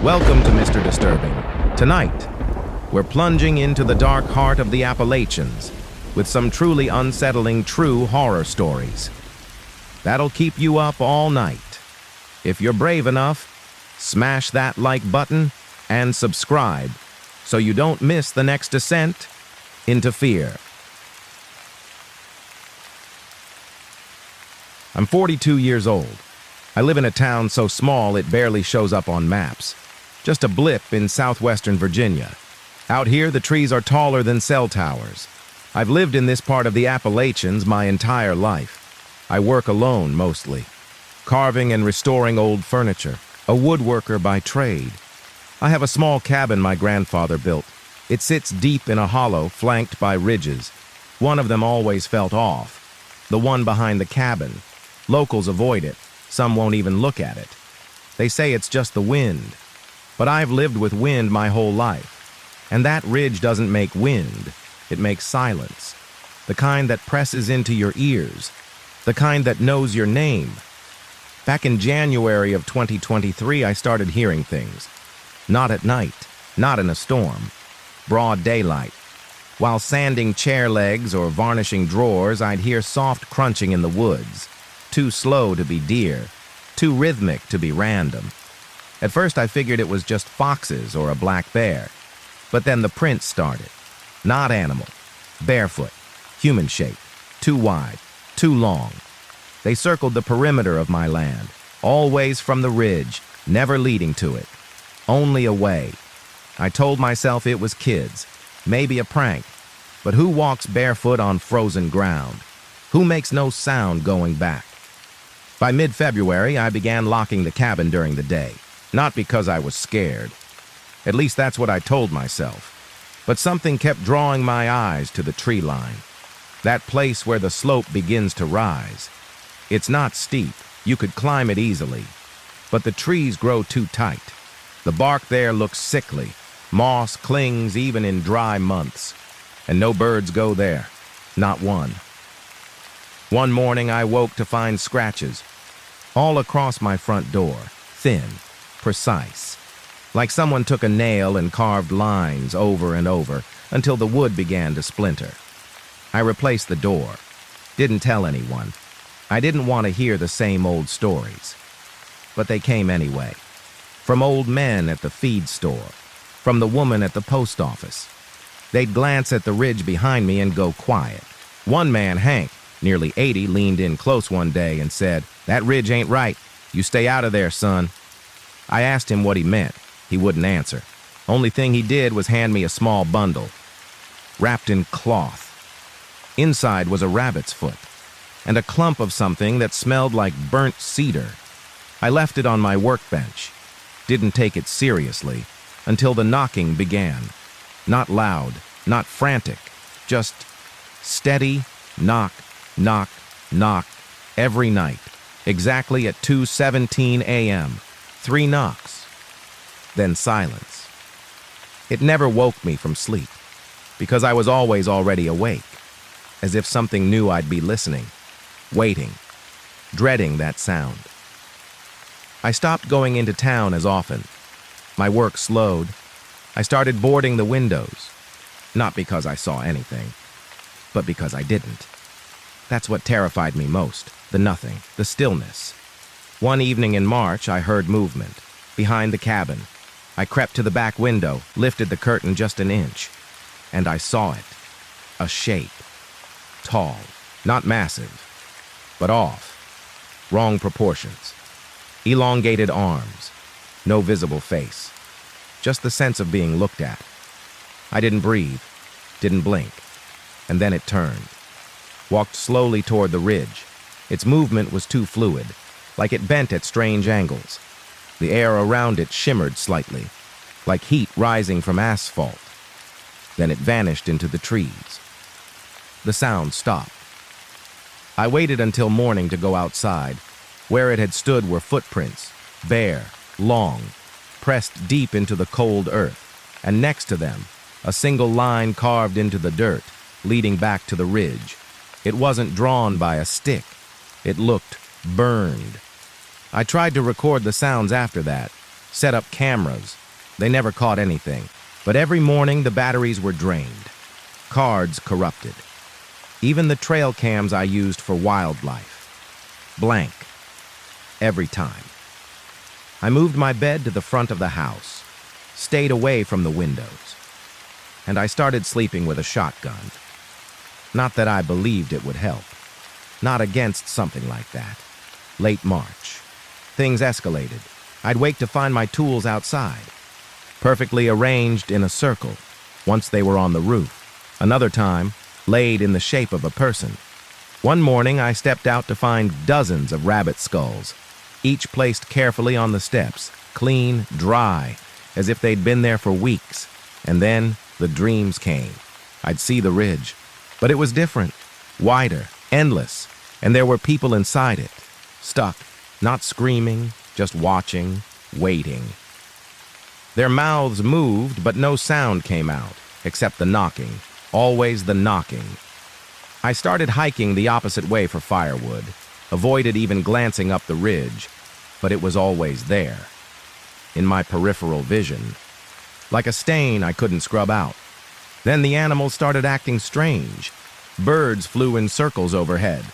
Welcome to Mr. Disturbing. Tonight, we're plunging into the dark heart of the Appalachians with some truly unsettling true horror stories. That'll keep you up all night. If you're brave enough, smash that like button and subscribe so you don't miss the next descent into fear. I'm 42 years old. I live in a town so small it barely shows up on maps. Just a blip in southwestern Virginia. Out here, the trees are taller than cell towers. I've lived in this part of the Appalachians my entire life. I work alone mostly, carving and restoring old furniture, a woodworker by trade. I have a small cabin my grandfather built. It sits deep in a hollow flanked by ridges. One of them always felt off, the one behind the cabin. Locals avoid it. Some won't even look at it. They say it's just the wind. But I've lived with wind my whole life. And that ridge doesn't make wind. It makes silence. The kind that presses into your ears. The kind that knows your name. Back in January of 2023, I started hearing things. Not at night. Not in a storm. Broad daylight. While sanding chair legs or varnishing drawers, I'd hear soft crunching in the woods. Too slow to be deer. Too rhythmic to be random. At first I figured it was just foxes or a black bear. But then the prints started. Not animal. Barefoot. Human shape. Too wide. Too long. They circled the perimeter of my land. Always from the ridge. Never leading to it. Only away. I told myself it was kids. Maybe a prank. But who walks barefoot on frozen ground? Who makes no sound going back? By mid-February, I began locking the cabin during the day. Not because I was scared. At least that's what I told myself. But something kept drawing my eyes to the tree line. That place where the slope begins to rise. It's not steep. You could climb it easily. But the trees grow too tight. The bark there looks sickly. Moss clings even in dry months. And no birds go there. Not one. One morning I woke to find scratches. All across my front door. Thin. Precise. Like someone took a nail and carved lines over and over until the wood began to splinter. I replaced the door. Didn't tell anyone. I didn't want to hear the same old stories. But they came anyway. From old men at the feed store. From the woman at the post office. They'd glance at the ridge behind me and go quiet. One man, Hank, nearly 80, leaned in close one day and said, "That ridge ain't right. You stay out of there, son." I asked him what he meant. He wouldn't answer. Only thing he did was hand me a small bundle, wrapped in cloth. Inside was a rabbit's foot, and a clump of something that smelled like burnt cedar. I left it on my workbench. Didn't take it seriously until the knocking began. Not loud, not frantic, just steady knock, knock, knock every night, exactly at 2:17 a.m. 3 knocks, then silence. It never woke me from sleep, because I was always already awake, as if something knew I'd be listening, waiting, dreading that sound. I stopped going into town as often. My work slowed. I started boarding the windows, not because I saw anything, but because I didn't. That's what terrified me most, the nothing, the stillness. One evening in March, I heard movement. Behind the cabin. I crept to the back window, lifted the curtain just an inch, and I saw it. A shape. Tall. Not massive, but off. Wrong proportions. Elongated arms. No visible face. Just the sense of being looked at. I didn't breathe. Didn't blink. And then it turned. Walked slowly toward the ridge. Its movement was too fluid. Like it bent at strange angles. The air around it shimmered slightly, like heat rising from asphalt. Then it vanished into the trees. The sound stopped. I waited until morning to go outside. Where it had stood were footprints, bare, long, pressed deep into the cold earth, and next to them, a single line carved into the dirt, leading back to the ridge. It wasn't drawn by a stick. It looked burned. I tried to record the sounds after that, set up cameras. They never caught anything, but every morning the batteries were drained. Cards corrupted. Even the trail cams I used for wildlife. Blank. Every time. I moved my bed to the front of the house, stayed away from the windows, and I started sleeping with a shotgun. Not that I believed it would help. Not against something like that. Late March. Things escalated. I'd wake to find my tools outside, perfectly arranged in a circle, once they were on the roof. Another time, laid in the shape of a person. One morning, I stepped out to find dozens of rabbit skulls, each placed carefully on the steps, clean, dry, as if they'd been there for weeks. And then the dreams came. I'd see the ridge, but it was different, wider, endless, and there were people inside it, stuck, not screaming, just watching, waiting. Their mouths moved, but no sound came out, except the knocking, always the knocking. I started hiking the opposite way for firewood, avoided even glancing up the ridge, but it was always there, in my peripheral vision, like a stain I couldn't scrub out. Then the animals started acting strange. Birds flew in circles overhead.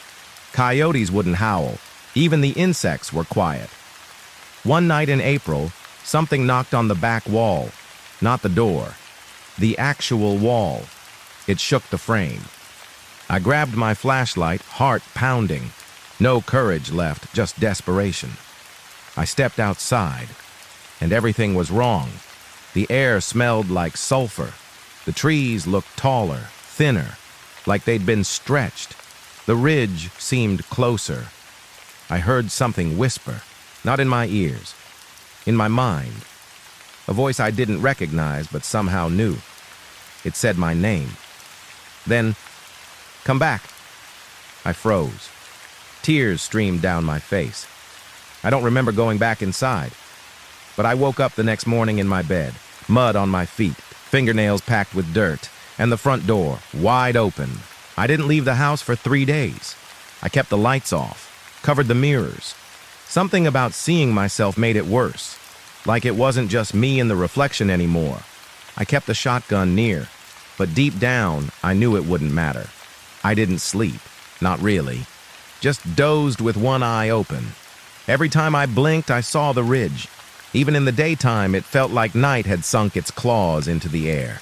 Coyotes wouldn't howl. Even the insects were quiet. One night in April, something knocked on the back wall, not the door, the actual wall. It shook the frame. I grabbed my flashlight, heart pounding. No courage left, just desperation. I stepped outside, and everything was wrong. The air smelled like sulfur. The trees looked taller, thinner, like they'd been stretched. The ridge seemed closer. I heard something whisper, not in my ears, in my mind. A voice I didn't recognize but somehow knew. It said my name. Then, "Come back." I froze. Tears streamed down my face. I don't remember going back inside, but I woke up the next morning in my bed, mud on my feet, fingernails packed with dirt, and the front door wide open. I didn't leave the house for 3 days. I kept the lights off, covered the mirrors. Something about seeing myself made it worse, like it wasn't just me in the reflection anymore. I kept the shotgun near, but deep down, I knew it wouldn't matter. I didn't sleep, not really, just dozed with one eye open. Every time I blinked, I saw the ridge. Even in the daytime, it felt like night had sunk its claws into the air.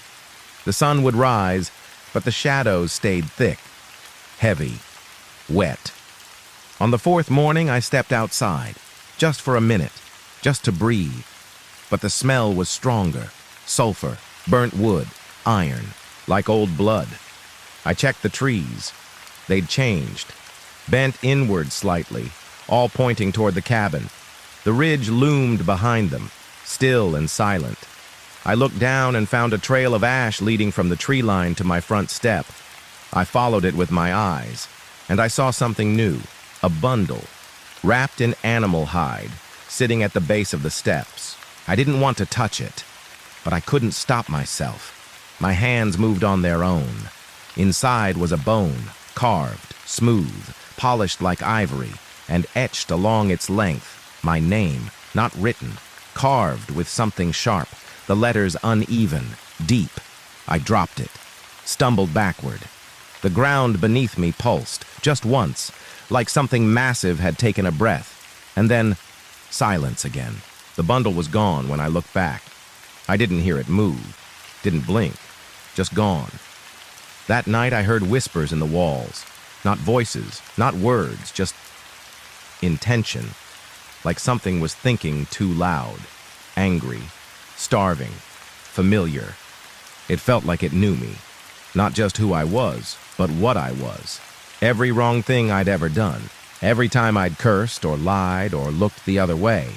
The sun would rise, but the shadows stayed thick, heavy, wet. On the fourth morning, I stepped outside, just for a minute, just to breathe. But the smell was stronger, sulfur, burnt wood, iron, like old blood. I checked the trees. They'd changed, bent inward slightly, all pointing toward the cabin. The ridge loomed behind them, still and silent. I looked down and found a trail of ash leading from the tree line to my front step. I followed it with my eyes, and I saw something new, a bundle, wrapped in animal hide, sitting at the base of the steps. I didn't want to touch it, but I couldn't stop myself. My hands moved on their own. Inside was a bone, carved, smooth, polished like ivory, and etched along its length, my name, not written, carved with something sharp, the letters uneven, deep. I dropped it, stumbled backward. The ground beneath me pulsed, just once, like something massive had taken a breath, and then silence again. The bundle was gone when I looked back. I didn't hear it move, didn't blink, just gone. That night I heard whispers in the walls, not voices, not words, just intention, like something was thinking too loud, angry, starving, familiar. It felt like it knew me, not just who I was, but what I was. Every wrong thing I'd ever done, every time I'd cursed or lied or looked the other way.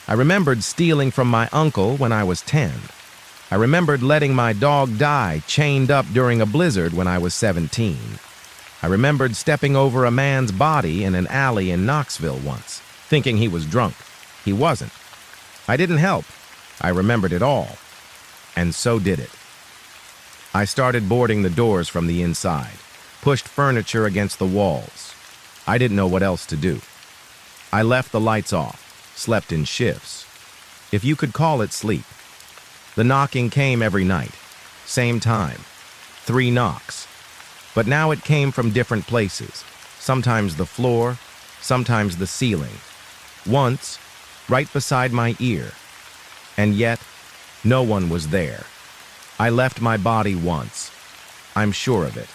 I remembered stealing from my uncle when I was 10. I remembered letting my dog die chained up during a blizzard when I was 17. I remembered stepping over a man's body in an alley in Knoxville once, thinking he was drunk. He wasn't. I didn't help. I remembered it all. And so did it. I started boarding the doors from the inside, pushed furniture against the walls. I didn't know what else to do. I left the lights off, slept in shifts. if you could call it sleep. The knocking came every night, same time, 3 knocks. But now it came from different places, sometimes the floor, sometimes the ceiling. Once, right beside my ear. And yet, no one was there. I left my body once. I'm sure of it.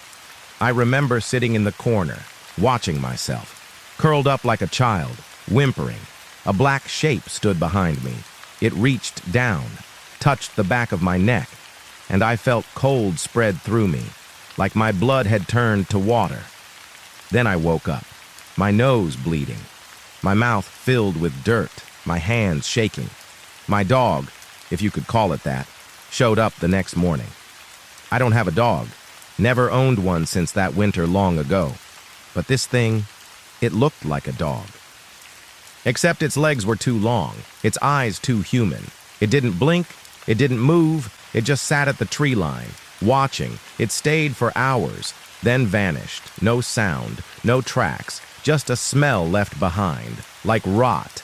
I remember sitting in the corner, watching myself, curled up like a child, whimpering. A black shape stood behind me. It reached down, touched the back of my neck, and I felt cold spread through me, like my blood had turned to water. Then I woke up, my nose bleeding, my mouth filled with dirt, my hands shaking. My dog, if you could call it that, showed up the next morning. I don't have a dog, never owned one since that winter long ago. But this thing, it looked like a dog. Except its legs were too long, its eyes too human. It didn't blink, it didn't move, it just sat at the tree line, watching. It stayed for hours, then vanished. No sound, no tracks, just a smell left behind, like rot.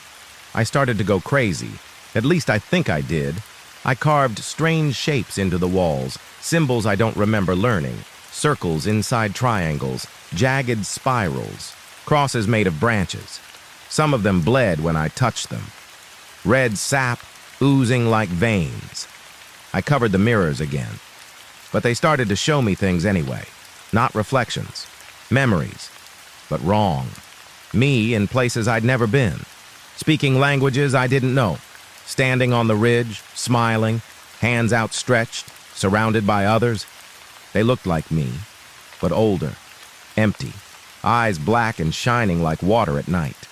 I started to go crazy. At least I think I did. I carved strange shapes into the walls, symbols I don't remember learning, circles inside triangles, jagged spirals, crosses made of branches. Some of them bled when I touched them. Red sap oozing like veins. I covered the mirrors again. But they started to show me things anyway. Not reflections, memories, but wrong. Me in places I'd never been. Speaking languages I didn't know. Standing on the ridge, smiling, hands outstretched, surrounded by others. They looked like me, but older, empty, eyes black and shining like water at night.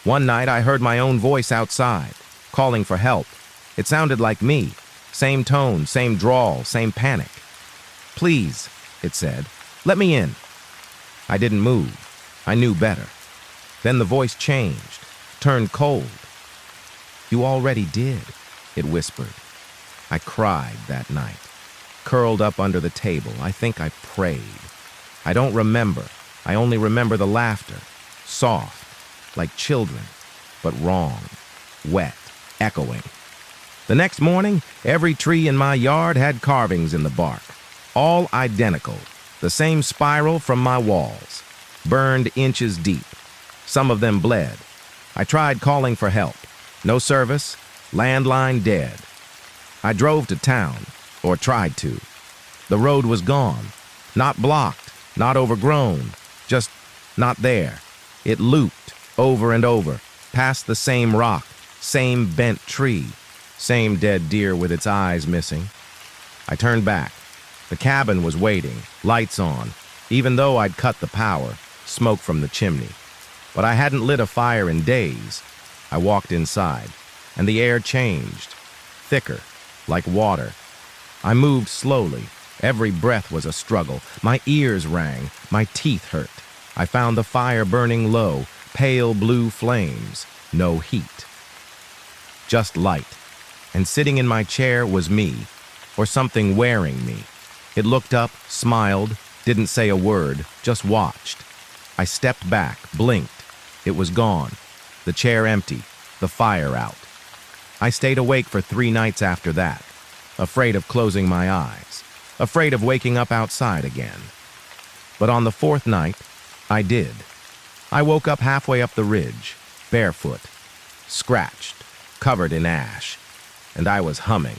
One night I heard my own voice outside, calling for help. It sounded like me, same tone, same drawl, same panic. "Please," it said, "let me in." I didn't move. I knew better. Then the voice changed, turned cold. "You already did," it whispered. I cried that night, curled up under the table. I think I prayed. I don't remember. I only remember the laughter, soft, like children, but wrong, wet, echoing. The next morning, every tree in my yard had carvings in the bark, all identical, the same spiral from my walls, burned inches deep. Some of them bled. I tried calling for help. No service, landline dead. I drove to town, or tried to. The road was gone, not blocked, not overgrown, just not there. It looped over and over, past the same rock, same bent tree, same dead deer with its eyes missing. I turned back. The cabin was waiting, lights on, even though I'd cut the power, smoke from the chimney. But I hadn't lit a fire in days. I walked inside, and the air changed, thicker, like water. I moved slowly. Every breath was a struggle. My ears rang, my teeth hurt. I found the fire burning low, pale blue flames, no heat. Just light. And sitting in my chair was me, or something wearing me. It looked up, smiled, didn't say a word, just watched. I stepped back, blinked. It was gone. The chair empty, the fire out. I stayed awake for 3 nights after that, afraid of closing my eyes, afraid of waking up outside again. But on the 4th night, I did. I woke up halfway up the ridge, barefoot, scratched, covered in ash, and I was humming,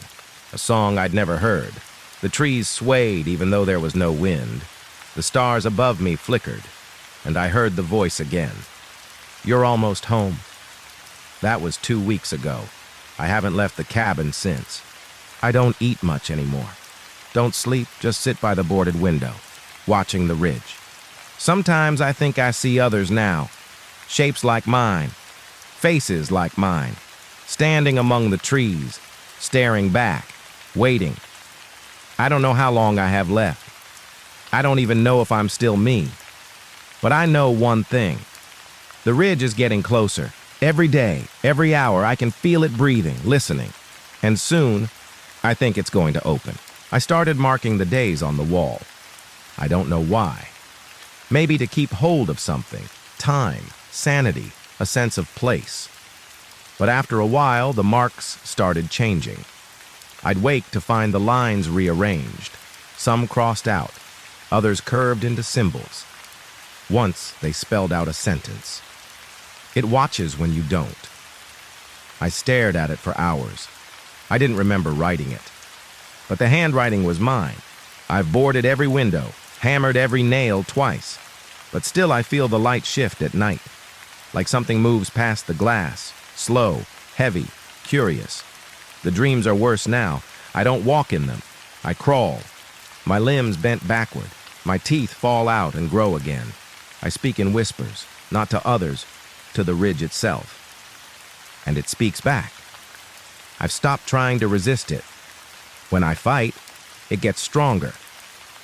a song I'd never heard. The trees swayed even though there was no wind. The stars above me flickered, and I heard the voice again. "You're almost home." That was 2 weeks ago. I haven't left the cabin since. I don't eat much anymore. Don't sleep, just sit by the boarded window, watching the ridge. Sometimes I think I see others now, shapes like mine, faces like mine, standing among the trees, staring back, waiting. I don't know how long I have left. I don't even know if I'm still me. But I know one thing. The ridge is getting closer. Every day, every hour, I can feel it breathing, listening. And soon, I think it's going to open. I started marking the days on the wall. I don't know why. Maybe to keep hold of something, time, sanity, a sense of place. But after a while, the marks started changing. I'd wake to find the lines rearranged. Some crossed out, others curved into symbols. Once they spelled out a sentence. It watches when you don't. I stared at it for hours. I didn't remember writing it. But the handwriting was mine. I've boarded every window, hammered every nail twice. But still I feel the light shift at night. Like something moves past the glass, slow, heavy, curious. The dreams are worse now. I don't walk in them. I crawl. My limbs bent backward. My teeth fall out and grow again. I speak in whispers, not to others, to the ridge itself. And it speaks back. I've stopped trying to resist it. When I fight, it gets stronger,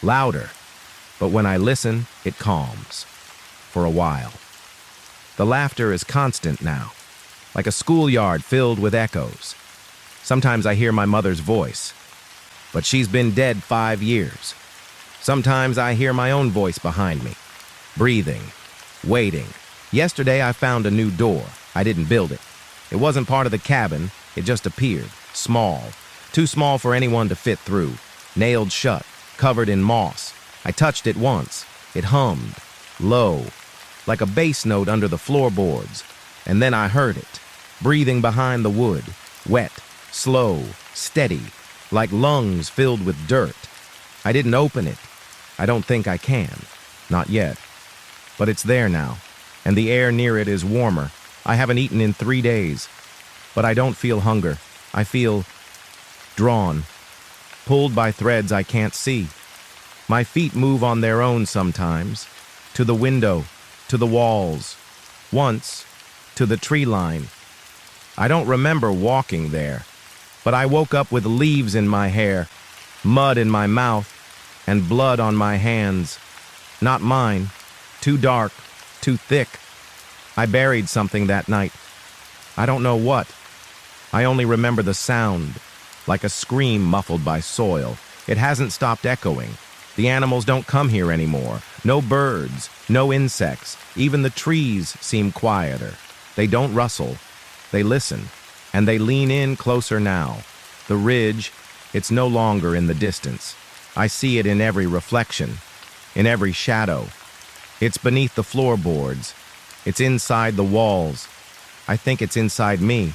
louder. But when I listen, it calms. For a while. The laughter is constant now, like a schoolyard filled with echoes. Sometimes I hear my mother's voice, but she's been dead 5 years. Sometimes I hear my own voice behind me, breathing, waiting. Yesterday I found a new door. I didn't build it. It wasn't part of the cabin. It just appeared, small, too small for anyone to fit through, nailed shut, covered in moss. I touched it once. It hummed, low, like a bass note under the floorboards. And then I heard it, breathing behind the wood, wet, slow, steady, like lungs filled with dirt. I didn't open it. I don't think I can. Not yet. But it's there now, and the air near it is warmer. I haven't eaten in 3 days. But I don't feel hunger. I feel drawn, pulled by threads I can't see. My feet move on their own sometimes, to the window, to the walls, once to the tree line. I don't remember walking there, but I woke up with leaves in my hair, mud in my mouth, and blood on my hands. Not mine, too dark, too thick. I buried something that night. I don't know what. I only remember the sound, like a scream muffled by soil. It hasn't stopped echoing. The animals don't come here anymore. No birds, no insects. Even the trees seem quieter. They don't rustle. They listen, and they lean in closer now. The ridge, it's no longer in the distance. I see it in every reflection, in every shadow. It's beneath the floorboards. It's inside the walls. I think it's inside me.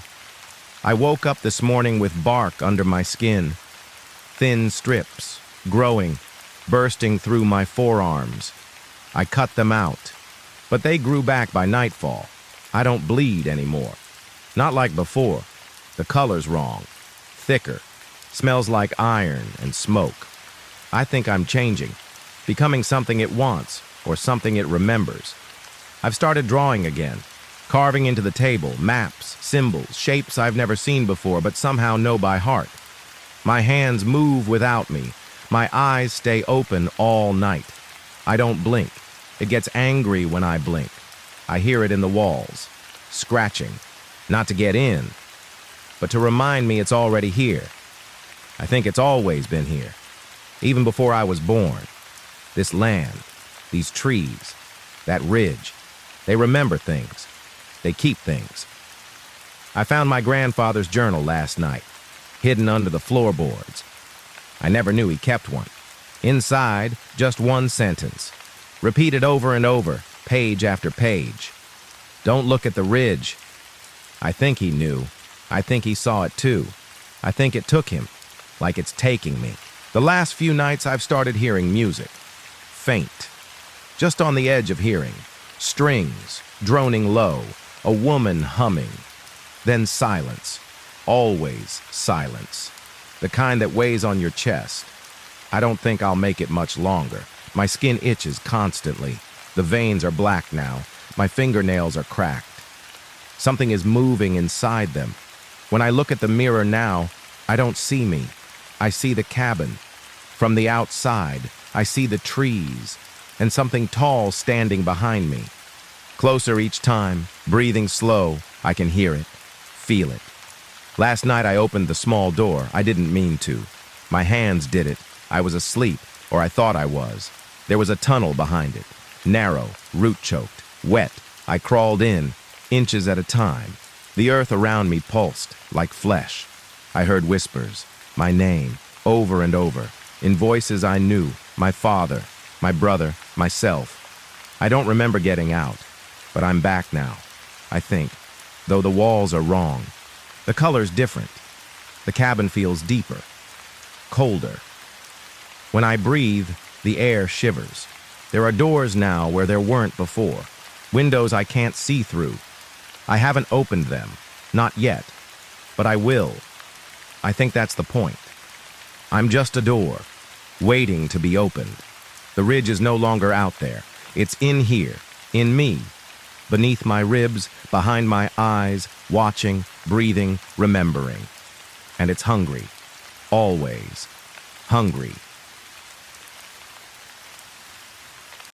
I woke up this morning with bark under my skin. Thin strips, growing, bursting through my forearms. I cut them out, but they grew back by nightfall. I don't bleed anymore. Not like before. The color's wrong. Thicker. Smells like iron and smoke. I think I'm changing, becoming something it wants or something it remembers. I've started drawing again, carving into the table, maps, symbols, shapes I've never seen before but somehow know by heart. My hands move without me. My eyes stay open all night. I don't blink. It gets angry when I blink. I hear it in the walls, scratching, not to get in, but to remind me it's already here. I think it's always been here, even before I was born. This land, these trees, that ridge, they remember things. They keep things. I found my grandfather's journal last night, hidden under the floorboards. I never knew he kept one. Inside, just one sentence, repeated over and over, page after page. Don't look at the ridge. I think he knew. I think he saw it too. I think it took him, like it's taking me. The last few nights I've started hearing music. Faint. Just on the edge of hearing. Strings, droning low. A woman humming. Then silence. Always silence. The kind that weighs on your chest. I don't think I'll make it much longer. My skin itches constantly. The veins are black now. My fingernails are cracked. Something is moving inside them. When I look at the mirror now, I don't see me. I see the cabin. From the outside, I see the trees and something tall standing behind me. Closer each time, breathing slow, I can hear it, feel it. Last night I opened the small door. I didn't mean to. My hands did it. I was asleep, or I thought I was. There was a tunnel behind it, narrow, root-choked, wet. I crawled in, inches at a time. The earth around me pulsed like flesh. I heard whispers, my name, over and over, in voices I knew, my father, my brother, myself. I don't remember getting out, but I'm back now, I think, though the walls are wrong. The color's different. The cabin feels deeper, colder. When I breathe, the air shivers. There are doors now where there weren't before, windows I can't see through. I haven't opened them, not yet, but I will. I think that's the point. I'm just a door, waiting to be opened. The ridge is no longer out there. It's in here, in me, beneath my ribs, behind my eyes, watching, breathing, remembering. And it's hungry, always hungry.